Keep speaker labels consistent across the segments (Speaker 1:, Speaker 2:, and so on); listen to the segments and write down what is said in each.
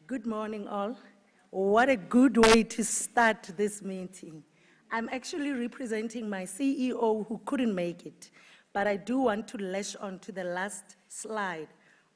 Speaker 1: Good morning, all. What a good way to start this meeting. I'm actually representing my CEO who couldn't make it, but I do want to lash on to the last slide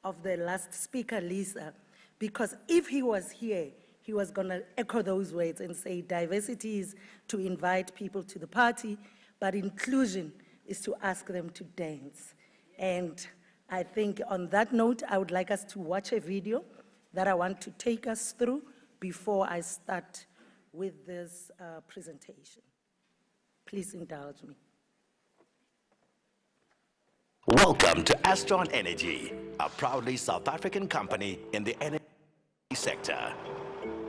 Speaker 1: of the last speaker, Lisa, because if he was here, he was going to echo those words and say diversity is to invite people to the party, but inclusion is to ask them to dance. And I think on that note, I would like us to watch a video that I want to take us through before I start with this presentation. Please indulge me.
Speaker 2: Welcome to Astrone Energy, a proudly South African company in the energy sector.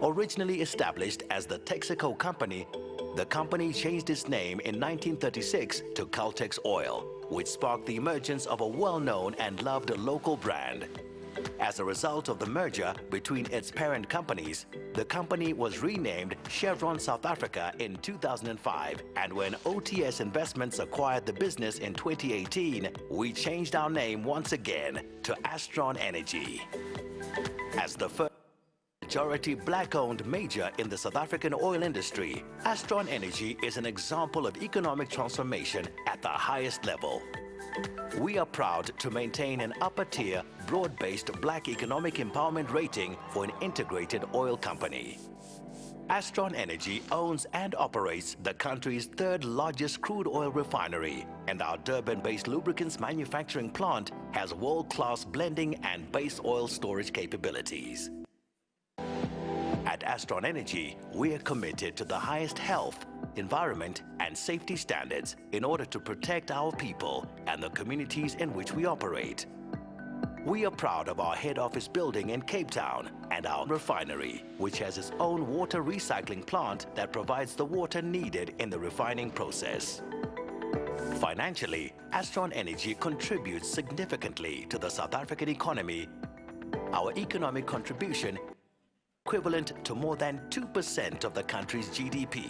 Speaker 2: Originally established as the Texaco Company, the company changed its name in 1936 to Caltex Oil, which sparked the emergence of a well-known and loved local brand. As a result of the merger between its parent companies, the company was renamed Chevron South Africa in 2005, and when OTS Investments acquired the business in 2018, we changed our name once again to Astrone Energy. As the first majority black-owned major in the South African oil industry, Astrone Energy is an example of economic transformation at the highest level. We are proud to maintain an upper-tier, broad-based black economic empowerment rating for an integrated oil company. Astrone Energy owns and operates the country's third-largest crude oil refinery, and our Durban-based lubricants manufacturing plant has world-class blending and base oil storage capabilities. At Astrone Energy, we are committed to the highest health, environment, and safety standards in order to protect our people and the communities in which we operate. We are proud of our head office building in Cape Town and our refinery, which has its own water recycling plant that provides the water needed in the refining process. Financially, Astrone Energy contributes significantly to the South African economy. Our economic contribution equivalent to more than 2% of the country's GDP.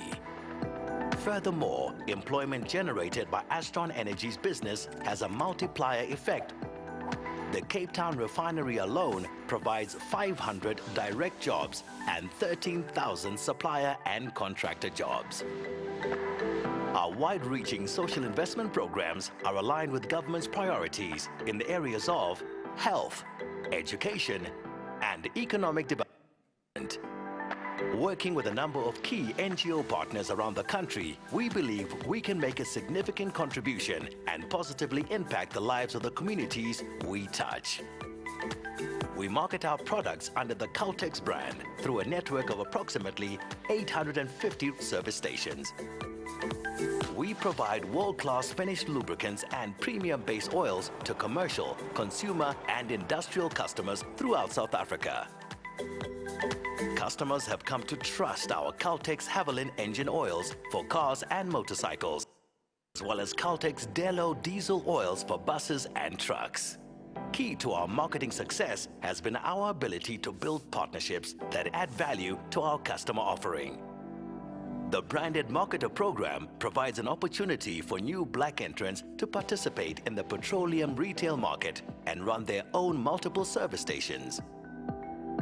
Speaker 2: Furthermore, employment generated by Astrone Energy's business has a multiplier effect. The Cape Town refinery alone provides 500 direct jobs and 13,000 supplier and contractor jobs. Our wide-reaching social investment programs are aligned with government's priorities in the areas of health, education, and economic development. Working with a number of key NGO partners around the country, we believe we can make a significant contribution and positively impact the lives of the communities we touch. We market our products under the Caltex brand through a network of approximately 850 service stations. We provide world-class finished lubricants and premium base oils to commercial, consumer, and industrial customers throughout South Africa. Customers have come to trust our Caltex Haviland engine oils for cars and motorcycles, as well as Caltex Delo diesel oils for buses and trucks. Key to our marketing success has been our ability to build partnerships that add value to our customer offering. The Branded Marketer program provides an opportunity for new black entrants to participate in the petroleum retail market and run their own multiple service stations.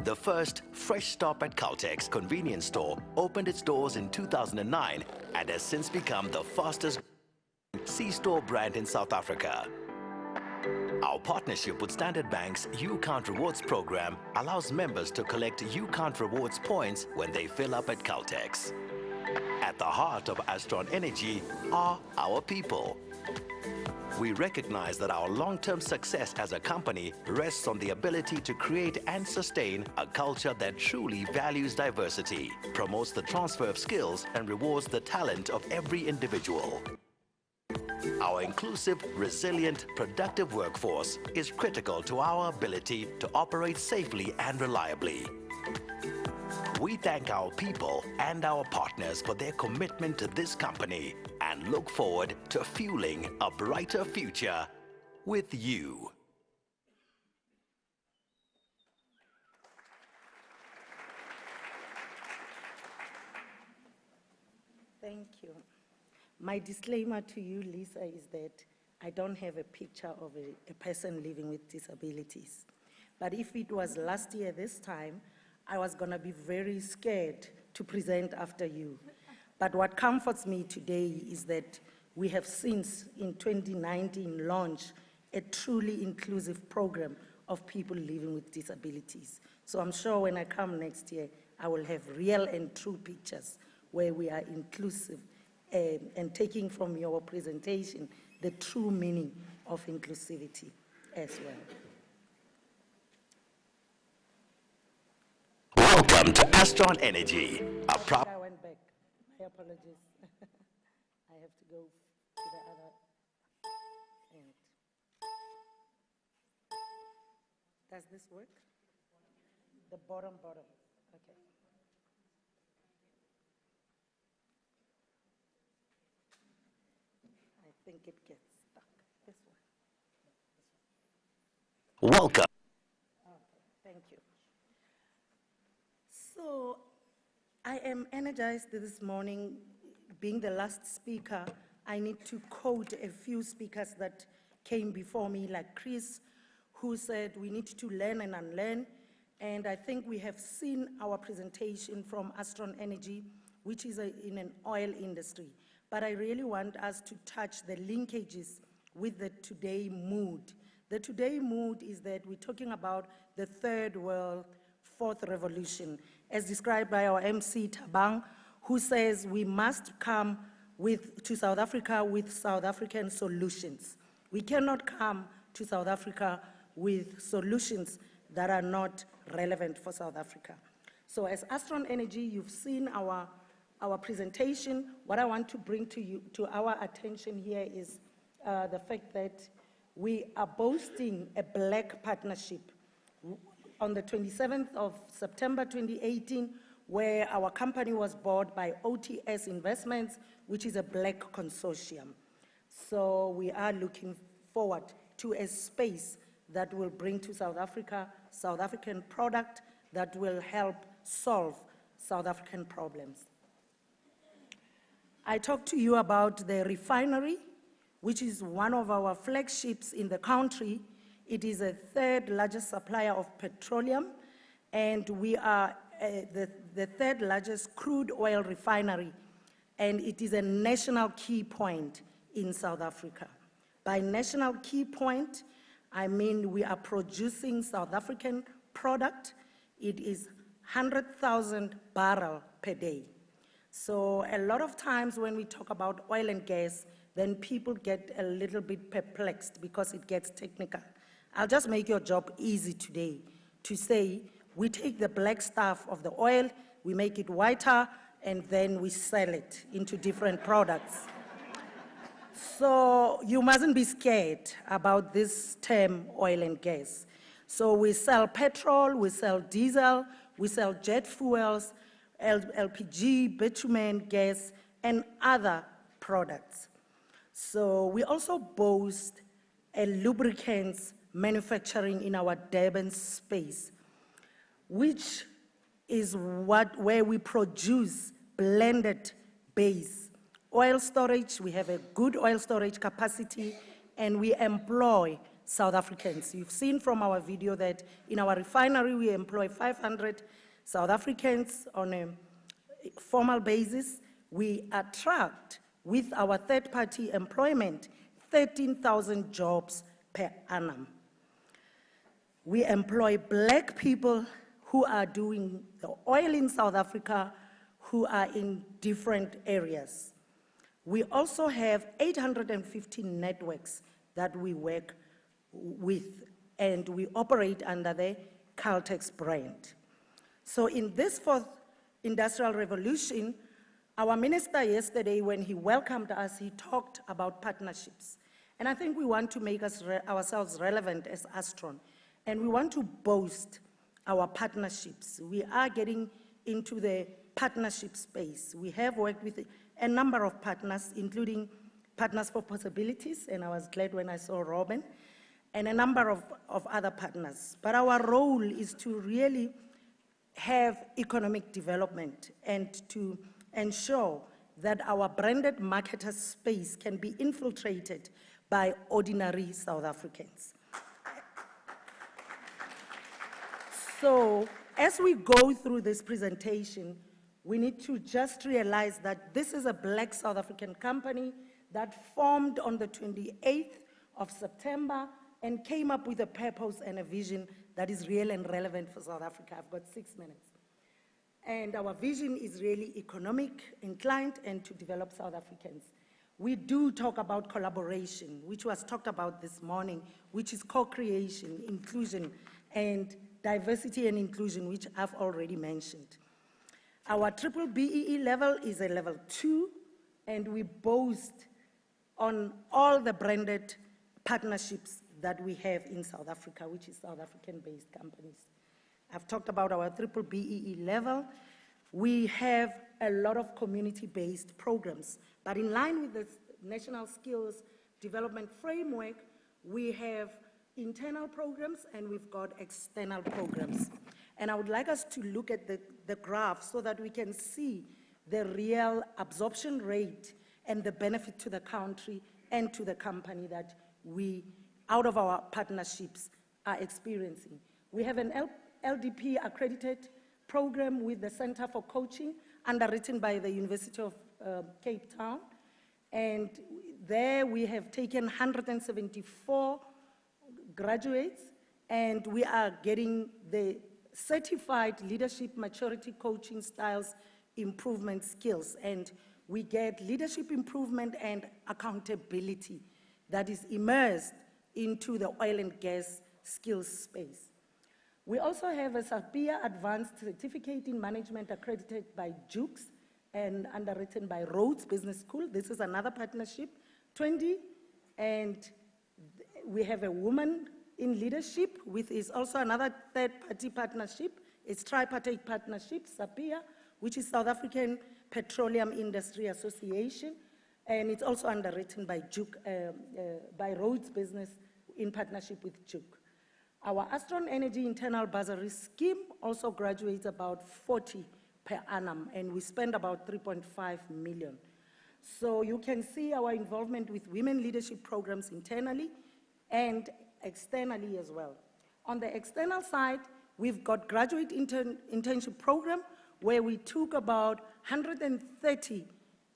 Speaker 2: The first Fresh Stop at Caltex convenience store opened its doors in 2009 and has since become the fastest C-store brand in South Africa. Our partnership with Standard Bank's U-Count Rewards program allows members to collect U-Count Rewards points when they fill up at Caltex. At the heart of Astrone Energy are our people. We recognize that our long-term success as a company rests on the ability to create and sustain a culture that truly values diversity, promotes the transfer of skills, and rewards the talent of every individual. Our inclusive, resilient, productive workforce is critical to our ability to operate safely and reliably. We thank our people and our partners for their commitment to this company and look forward to fueling a brighter future with you.
Speaker 1: Thank you. My disclaimer to you, Lisa, is that I don't have a picture of a person living with disabilities. But if it was last year this time, I was going to be very scared to present after you. But what comforts me today is that we have since, in 2019, launched a truly inclusive program of people living with disabilities. So I'm sure when I come next year, I will have real and true pictures where we are inclusive and taking from your presentation the true meaning of inclusivity as well.
Speaker 2: Welcome to Astrone Energy, a proud.
Speaker 1: I went back. My apologies. I have to go to the other end. Does this work? The bottom. Okay. I think it gets stuck. This one.
Speaker 2: Welcome.
Speaker 1: Okay, thank you. So I am energized this morning. Being the last speaker, I need to quote a few speakers that came before me, like Chris, who said we need to learn and unlearn. And I think we have seen our presentation from Astrone Energy, which is in an oil industry. But I really want us to touch the linkages with the today mood. The today mood is that we're talking about the third world, fourth revolution, as described by our MC Tabang, who says we must come to South Africa with South African solutions. We cannot come to South Africa with solutions that are not relevant for South Africa. So as Astrone Energy, you've seen our presentation. What I want to bring to our attention here is the fact that we are boasting a black partnership on the 27th of September 2018, where our company was bought by OTS Investments, which is a black consortium. So we are looking forward to a space that will bring to South Africa South African product that will help solve South African problems. I talked to you about the refinery, which is one of our flagships in the country. It is a third largest supplier of petroleum, and we are the third largest crude oil refinery, and it is a national key point in South Africa. By national key point, I mean we are producing South African product. It is 100,000 barrels per day. So a lot of times when we talk about oil and gas, then people get a little bit perplexed because it gets technical. I'll just make your job easy today to say we take the black stuff of the oil, we make it whiter, and then we sell it into different products. So you mustn't be scared about this term oil and gas. So we sell petrol, we sell diesel, we sell jet fuels, LPG, bitumen, gas, and other products. So we also boast a lubricants manufacturing in our Durban space, which is where we produce blended base. Oil storage, we have a good oil storage capacity, and we employ South Africans. You've seen from our video that in our refinery, we employ 500 South Africans on a formal basis. We attract, with our third-party employment, 13,000 jobs per annum. We employ black people who are doing the oil in South Africa, who are in different areas. We also have 850 networks that we work with, and we operate under the Caltex brand. So in this fourth industrial revolution, our minister yesterday, when he welcomed us, he talked about partnerships. And I think we want to make ourselves relevant as Astrone, and we want to boast our partnerships. We are getting into the partnership space. We have worked with a number of partners, including Partners for Possibilities, and I was glad when I saw Robin, and a number of other partners. But our role is to really have economic development and to ensure that our branded marketer space can be infiltrated by ordinary South Africans. So As we go through this presentation, we need to just realize that this is a Black South African company that formed on the 28th of September and came up with a purpose and a vision that is real and relevant for South Africa. I've got 6 minutes. And our vision is really economic, inclined, and to develop South Africans. We do talk about collaboration, which was talked about this morning, which is co-creation, inclusion, and diversity and inclusion, which I've already mentioned. Our triple BEE level is a level 2, and we boast on all the branded partnerships that we have in South Africa, which is South African-based companies. I've talked about our triple BEE level. We have a lot of community-based programs, but in line with the National Skills Development Framework, we have internal programs and we've got external programs. And I would like us to look at the graph so that we can see the real absorption rate and the benefit to the country and to the company that we, out of our partnerships, are experiencing. We have an LDP accredited program with the Center for Coaching, underwritten by the University of Cape Town. And there we have taken 174 graduates, and we are getting the certified leadership maturity coaching styles improvement skills. And we get leadership improvement and accountability that is immersed into the oil and gas skills space. We also have a SAPIA Advanced Certificate in Management accredited by JUKES and underwritten by Rhodes Business School. This is another partnership, 20, and we have a woman in leadership, which is also another third-party partnership. It's tripartite partnership, SAPIA, which is South African Petroleum Industry Association, and it's also underwritten by by Rhodes Business in partnership with JUKE. Our Astrone Energy internal bursary scheme also graduates about 40 per annum, and we spend about 3.5 million. So you can see our involvement with women leadership programs internally and externally as well. On the external side, we've got graduate internship program where we took about 130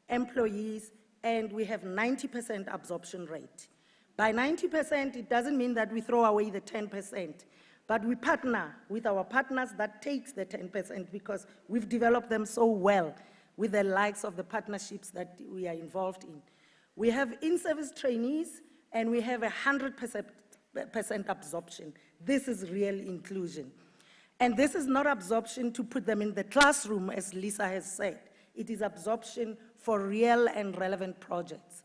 Speaker 1: employees and we have 90% absorption rate. By 90%, it doesn't mean that we throw away the 10%, but we partner with our partners that takes the 10% because we've developed them so well with the likes of the partnerships that we are involved in. We have in-service trainees and we have 100% absorption. This is real inclusion. And this is not absorption to put them in the classroom, as Lisa has said. It is absorption for real and relevant projects.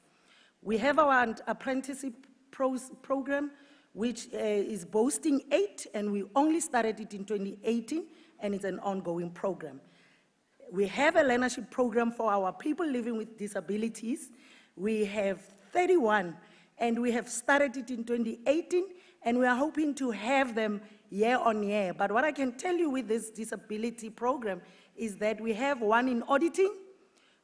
Speaker 1: We have our apprenticeship program, which is boasting 8, and we only started it in 2018, and it's an ongoing program. We have a learnership program for our people living with disabilities. We have 31, and we have started it in 2018, and we are hoping to have them year on year. But what I can tell you with this disability program is that we have one in auditing,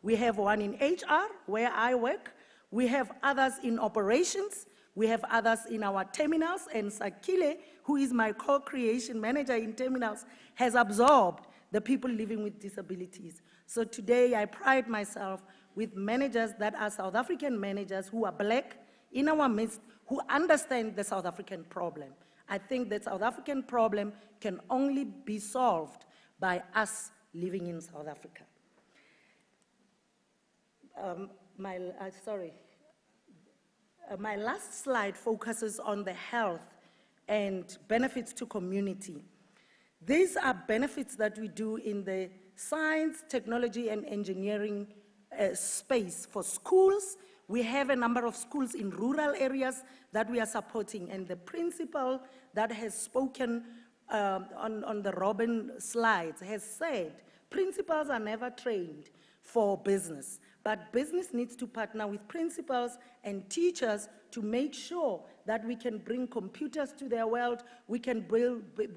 Speaker 1: we have one in HR, where I work, we have others in operations, we have others in our terminals, and Sakile, who is my co-creation manager in terminals, has absorbed the people living with disabilities. So today I pride myself with managers that are South African managers who are Black in our midst, who understand the South African problem. I think the South African problem can only be solved by us living in South Africa. My last slide focuses on the health and benefits to community. These are benefits that we do in the science, technology, and engineering space for schools. We have a number of schools in rural areas that we are supporting, and the principal that has spoken on the Robin slides has said, principals are never trained for business, but business needs to partner with principals and teachers to make sure that we can bring computers to their world, we can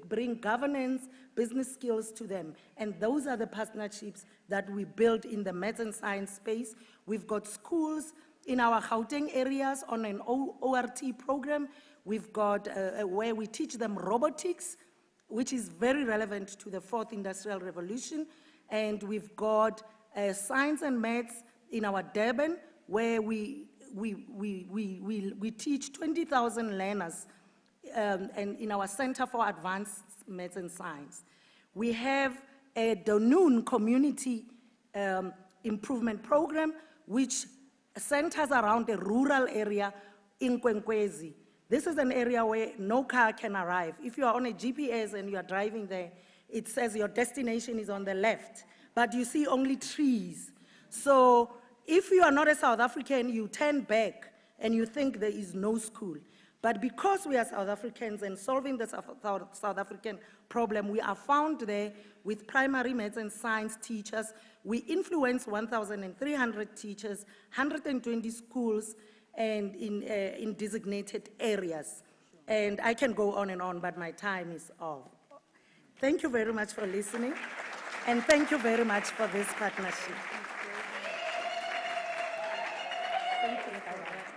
Speaker 1: bring governance, business skills to them. And those are the partnerships that we build in the maths and science space. We've got schools in our Gauteng areas on an ORT program. We've got where we teach them robotics. which is very relevant to the fourth industrial revolution. And we've got science and maths in our Durban, where we teach 20,000 learners and in our Center for Advanced Maths and Science. We have a Dunoon Community Improvement Program, which centers around a rural area in Kwenkwezi. This is an area where no car can arrive. If you are on a GPS and you are driving there, it says your destination is on the left, but you see only trees. So if you are not a South African, you turn back and you think there is no school. But because we are South Africans and solving the South African problem, we are found there with primary maths and science teachers. We influence 1,300 teachers, 120 schools, and in designated areas. And I can go on, but my time is off. Thank you very much for listening, and thank you very much for this partnership. Thank you.